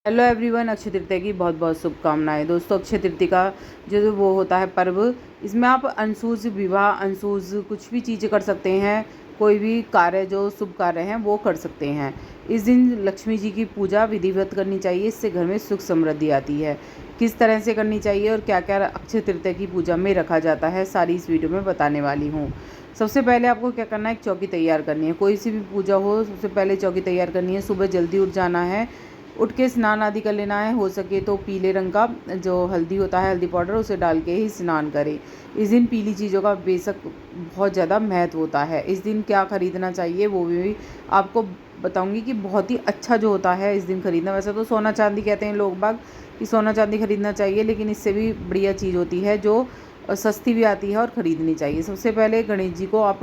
Hello everyone, Akshaya Tritiya की बहुत बहुत शुभकामनाएं। दोस्तों, अक्षय तृतीया का जो वो होता है पर्व, इसमें आप अनसूज विवाह, अनसूज कुछ भी चीज़ें कर सकते हैं। कोई भी कार्य जो शुभ कार्य हैं वो कर सकते हैं। इस दिन लक्ष्मी जी की पूजा विधिवत करनी चाहिए, इससे घर में सुख समृद्धि आती है। किस तरह से करनी चाहिए और क्या क्या अक्षय तृतीया की पूजा में रखा जाता है, सारी इस वीडियो में बताने वाली हूँ। सबसे पहले आपको क्या करना है, एक चौकी तैयार करनी है। कोई सी भी पूजा हो, सबसे पहले चौकी तैयार करनी है। सुबह जल्दी उठ जाना है, उठ के स्नान आदि कर लेना है। हो सके तो पीले रंग का जो हल्दी होता है, हल्दी पाउडर, उसे डाल के ही स्नान करें। इस दिन पीली चीज़ों का बेशक बहुत ज़्यादा महत्व होता है। इस दिन क्या ख़रीदना चाहिए वो भी आपको बताऊंगी कि बहुत ही अच्छा जो होता है इस दिन ख़रीदना। वैसे तो सोना चांदी कहते हैं लोग बाग कि सोना चांदी ख़रीदना चाहिए, लेकिन इससे भी बढ़िया चीज़ होती है जो सस्ती भी आती है और ख़रीदनी चाहिए। सबसे पहले गणेश जी को आप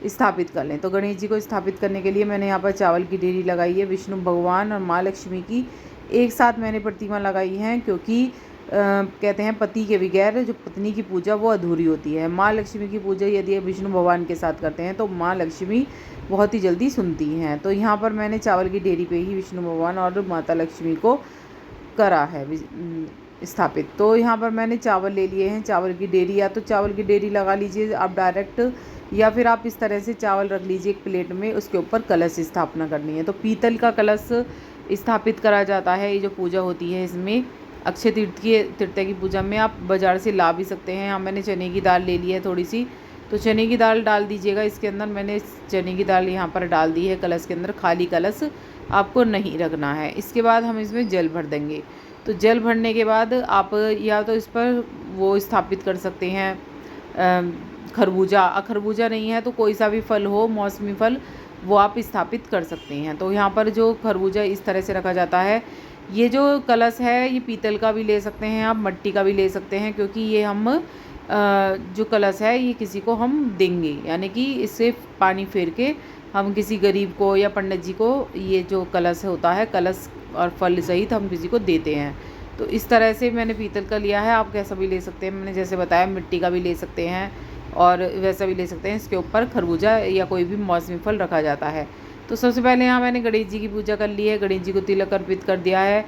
स्थापित कर लें। तो गणेश जी को स्थापित करने के लिए मैंने यहाँ पर चावल की ढेरी लगाई है। विष्णु भगवान और माँ लक्ष्मी की एक साथ मैंने प्रतिमा लगाई है, क्योंकि कहते हैं पति के बगैर जो पत्नी की पूजा वो अधूरी होती है। माँ लक्ष्मी की पूजा यदि विष्णु भगवान के साथ करते हैं तो माँ लक्ष्मी बहुत ही जल्दी सुनती हैं। तो यहाँ पर मैंने चावल की ढेरी पे ही विष्णु भगवान और माता लक्ष्मी को करा है स्थापित। तो यहाँ पर मैंने चावल ले लिए हैं, चावल की ढेरी। या तो चावल की ढेरी लगा लीजिए आप डायरेक्ट, या फिर आप इस तरह से चावल रख लीजिए एक प्लेट में, उसके ऊपर कलश स्थापना करनी है। तो पीतल का कलश स्थापित करा जाता है। ये जो पूजा होती है इसमें अक्षय तृतीया की पूजा में आप बाज़ार से ला भी सकते हैं। यहाँ मैंने चने की दाल ले ली है थोड़ी सी, तो चने की दाल डाल दीजिएगा इसके अंदर। मैंने चने की दाल यहाँ पर डाल दी है कलश के अंदर। खाली कलश आपको नहीं रखना है। इसके बाद हम इसमें जल भर देंगे। तो जल भरने के बाद आप या तो इस पर वो स्थापित कर सकते हैं खरबूजा। खरबूजा नहीं है तो कोई सा भी फल हो, मौसमी फल, वो आप स्थापित कर सकते हैं। तो यहाँ पर जो खरबूजा इस तरह से रखा जाता है। ये जो कलश है ये पीतल का भी ले सकते हैं आप, मट्टी का भी ले सकते हैं, क्योंकि ये हम जो कलश है ये किसी को हम देंगे, यानी कि इससे पानी फेर के हम किसी गरीब को या पंडित जी को ये जो कलश होता है, कलश और फल सहित हम किसी को देते हैं। तो इस तरह से मैंने पीतल का लिया है। आप कैसा भी ले सकते हैं, मैंने जैसे बताया मिट्टी का भी ले सकते हैं और वैसा भी ले सकते हैं। इसके ऊपर खरबूजा या कोई भी मौसमी फल रखा जाता है। तो सबसे पहले यहाँ मैंने गणेश जी की पूजा कर ली है। गणेश जी को तिलक अर्पित कर दिया है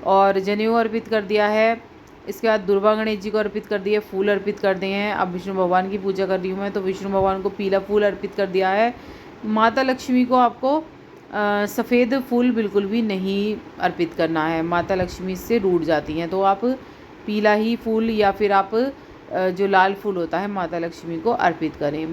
और जनेऊ अर्पित कर दिया है। इसके बाद दुर्वा गणेश जी को अर्पित कर दिए, फूल अर्पित कर दिए हैं। अब विष्णु भगवान की पूजा कर रही हूँ मैं, तो विष्णु भगवान को पीला फूल अर्पित कर दिया है। माता लक्ष्मी को आपको सफ़ेद फूल बिल्कुल भी नहीं अर्पित करना है, माता लक्ष्मी से रूठ जाती हैं। तो आप पीला ही फूल या फिर आप जो लाल फूल होता है माता लक्ष्मी को अर्पित करें।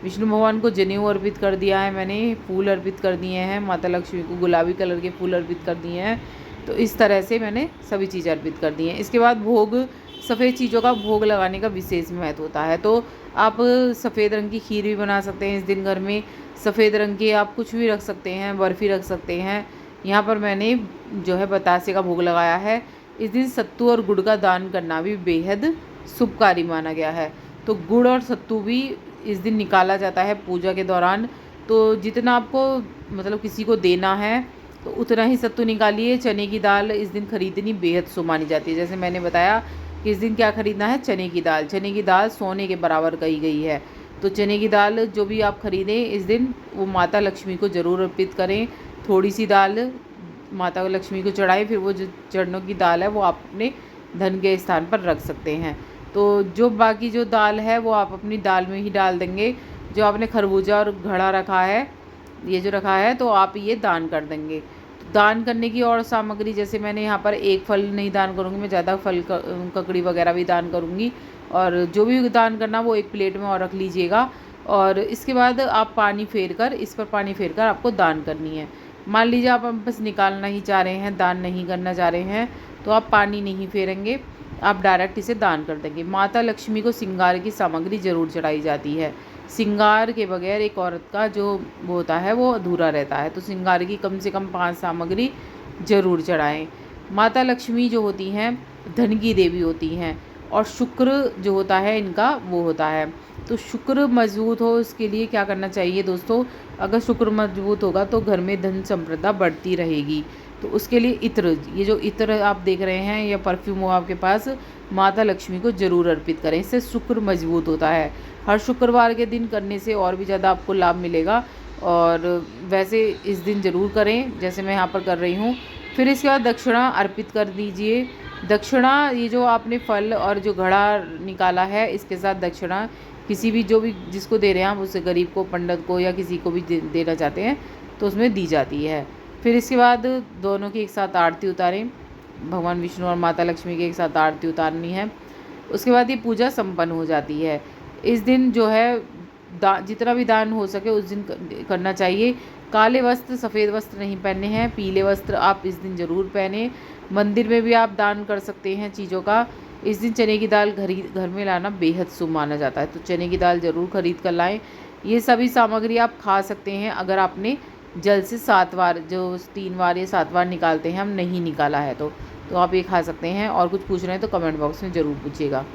विष्णु भगवान को जनेऊ अर्पित कर दिया है मैंने, फूल अर्पित कर दिए हैं। माता लक्ष्मी को गुलाबी कलर के फूल अर्पित कर दिए हैं। तो इस तरह से मैंने सभी चीज़ें अर्पित कर दी हैं। इसके बाद भोग, सफ़ेद चीज़ों का भोग लगाने का विशेष महत्व होता है। तो आप सफ़ेद रंग की खीर भी बना सकते हैं इस दिन घर में। सफ़ेद रंग के आप कुछ भी रख सकते हैं, बर्फ़ी रख सकते हैं। यहाँ पर मैंने जो है बतासे का भोग लगाया है। इस दिन सत्तू और गुड़ का दान करना भी बेहद शुभकारी माना गया है। तो गुड़ और सत्तू भी इस दिन निकाला जाता है पूजा के दौरान। तो जितना आपको मतलब किसी को देना है तो उतना ही सत्तू निकालिए। चने की दाल इस दिन खरीदनी बेहद शुभ मानी जाती है। जैसे मैंने बताया कि इस दिन क्या खरीदना है, चने की दाल। चने की दाल सोने के बराबर कही गई है। तो चने की दाल जो भी आप खरीदें इस दिन वो माता लक्ष्मी को ज़रूर अर्पित करें। थोड़ी सी दाल माता लक्ष्मी को चढ़ाएं, फिर वो जो चरणों की दाल है वो आप अपने धन के स्थान पर रख सकते हैं। तो जो बाकी जो दाल है वो आप अपनी दाल में ही डाल देंगे। जो आपने खरबूजा और घड़ा रखा है, ये जो रखा है, तो आप ये दान कर देंगे। तो दान करने की और सामग्री, जैसे मैंने यहाँ पर एक फल नहीं दान करूँगी, मैं ज़्यादा फल ककड़ी वगैरह भी दान करूँगी। और जो भी दान करना वो एक प्लेट में और रख लीजिएगा। और इसके बाद आप पानी फेर कर, इस पर पानी फेर कर आपको दान करनी है। मान लीजिए आप बस निकालना ही चाह रहे हैं, दान नहीं करना चाह रहे हैं, तो आप पानी नहीं फेरेंगे, आप डायरेक्ट इसे दान कर देंगे। माता लक्ष्मी को श्रृंगार की सामग्री ज़रूर चढ़ाई जाती है। श्रृंगार के बगैर एक औरत का जो वो होता है वो अधूरा रहता है। तो श्रृंगार की कम से कम 5 सामग्री ज़रूर चढ़ाएं। माता लक्ष्मी जो होती हैं धन की देवी होती हैं, और शुक्र जो होता है इनका वो होता है। तो शुक्र मजबूत हो इसके लिए क्या करना चाहिए दोस्तों, अगर शुक्र मजबूत होगा तो घर में धन संपदा बढ़ती रहेगी। तो उसके लिए इत्र, ये जो इत्र आप देख रहे हैं या परफ्यूम हो आपके पास, माता लक्ष्मी को ज़रूर अर्पित करें, इससे शुक्र मजबूत होता है। हर शुक्रवार के दिन करने से और भी ज़्यादा आपको लाभ मिलेगा। और वैसे इस दिन ज़रूर करें जैसे मैं यहाँ पर कर रही हूँ। फिर इसके बाद दक्षिणा अर्पित कर दीजिए। दक्षिणा, ये जो आपने फल और जो घड़ा निकाला है, इसके साथ दक्षिणा किसी भी जो भी जिसको दे रहे हैं आप, उससे गरीब को, पंडित को या किसी को भी देना चाहते हैं तो उसमें दी जाती है। फिर इसके बाद दोनों की एक साथ आरती उतारें, भगवान विष्णु और माता लक्ष्मी की एक साथ आरती उतारनी है। उसके बाद ये पूजा संपन्न हो जाती है। इस दिन जो है जितना भी दान हो सके उस दिन करना चाहिए। काले वस्त्र, सफ़ेद वस्त्र नहीं पहनने हैं, पीले वस्त्र आप इस दिन ज़रूर पहने। मंदिर में भी आप दान कर सकते हैं चीज़ों का। इस दिन चने की दाल घर में लाना बेहद शुभ माना जाता है, तो चने की दाल ज़रूर खरीद कर लाएँ। ये सभी सामग्री आप खा सकते हैं अगर आपने जल से 7 बार, जो 3 बार या 7 बार निकालते हैं हम, नहीं निकाला है तो आप ये खा सकते हैं। और कुछ पूछ रहे हैं तो कमेंट बॉक्स में ज़रूर पूछिएगा।